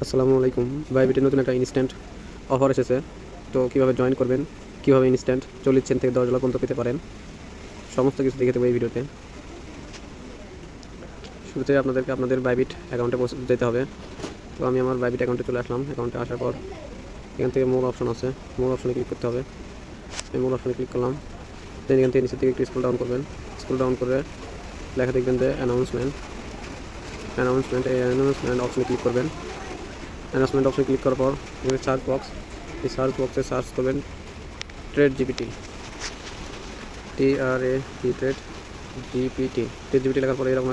আসসালামু আলাইকুম। বাইবিটে নতুন একটা ইনস্ট্যান্ট অফার এসেছে। তো কীভাবে জয়েন করবেন, কীভাবে ইনস্ট্যান্ট 40 সেন্ট থেকে $10 পর্যন্ত পেতে পারেন, সমস্ত কিছু দেখে দেবো এই ভিডিওতে। শুরুতে আপনাদেরকে আপনাদের বাইবিট অ্যাকাউন্টে যেতে হবে। তো আমি আমার বাইবিট অ্যাকাউন্টে চলে আসলাম। অ্যাকাউন্টে আসার পর এখান থেকে মোর অপশন আছে, মোর অপশনে ক্লিক করতে হবে। আমি মোর অপশনে ক্লিক করলাম। দেন এখান থেকে নিচের দিকে একটু স্ক্রল ডাউন করবেন। স্ক্রল ডাউন করে লেখা দেখবেন যে অ্যানাউন্সমেন্ট। এই অ্যানাউন্সমেন্ট অপশনে ক্লিক করবেন। অ্যানাউন্সমেন্ট অপশনে ক্লিক করার পর এখানে সার্চ বক্স, এই সার্চ বক্সে সার্চ করবেন ট্রেড জিপিটি, ট্রেড জিপিটি লেখার পরে এরকম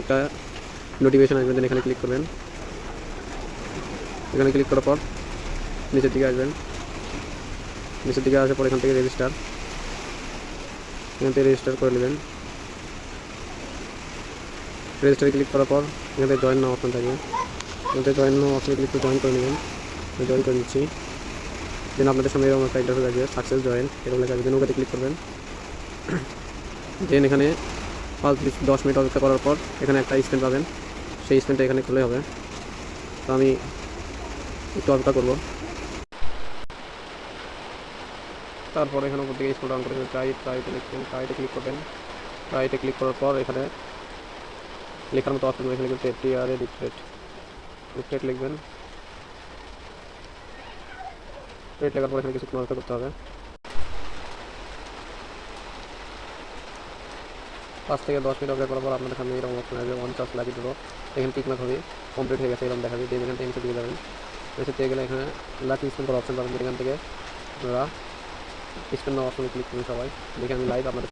একটা নোটিফিকেশন আসবেন। দেন এখানে ক্লিক করবেন। এখানে ক্লিক করার পর নিচের দিকে আসবেন। নিচের দিকে আসার পর এখান থেকে রেজিস্টার করে নেবেন। রেজিস্টারে ক্লিক করার পর এখান থেকে জয়েন নাও অপশন থাকবে। এখান থেকে জয়েন নাও অপশনে ক্লিক করে জয়েন করে নেবেন। জয়েন করে নিচ্ছি। দেন আপনাদের সামনে এরকম একটা ইন্টারফেস আসবে, সাকসেস জয়েন এরকম লেখা আসবে। দেন ওটাতে ক্লিক করবেন। দেন এখানে 5-10 মিনিট অপেক্ষা করার পর এখানে একটা স্পেন্ড পাবেন, সেই স্পেন্ডটা এখানে খুলে হবে। তো আমি একটু অপেক্ষা করবো। তারপর এখানে উপর দিকে স্ক্রল ডাউন করে ট্রাইতে ক্লিক করবেন। ট্রাইতে ক্লিক করার পর এখানে লেখার মতো অপশন এখানে কিন্তু ডিক্টেট লিখবেন। রেট লেখার পর এখানে কিছুক্ষণ অপেক্ষা করতে হবে। 5 থেকে 10 মিনিট অপেক্ষা করার পর আপনাদের সামনে এরকম অপশন আসবে, 1 চার্জ লাগিয়ে দেবো। এখানে টিক মার্ক হবে, কমপ্লিট হয়ে গেছে এরকম দেখাবে। দেন এখান থেকে নিচে দিয়ে যাবেন। নিচে দিয়ে গেলে এখানে লাকি স্পেন্ড করার অপশন পাবেন। এখান থেকে আপনারা স্পেন্ড অপশনে ক্লিক করুন সবাই। দেখে আমি লাইভ আপনাদের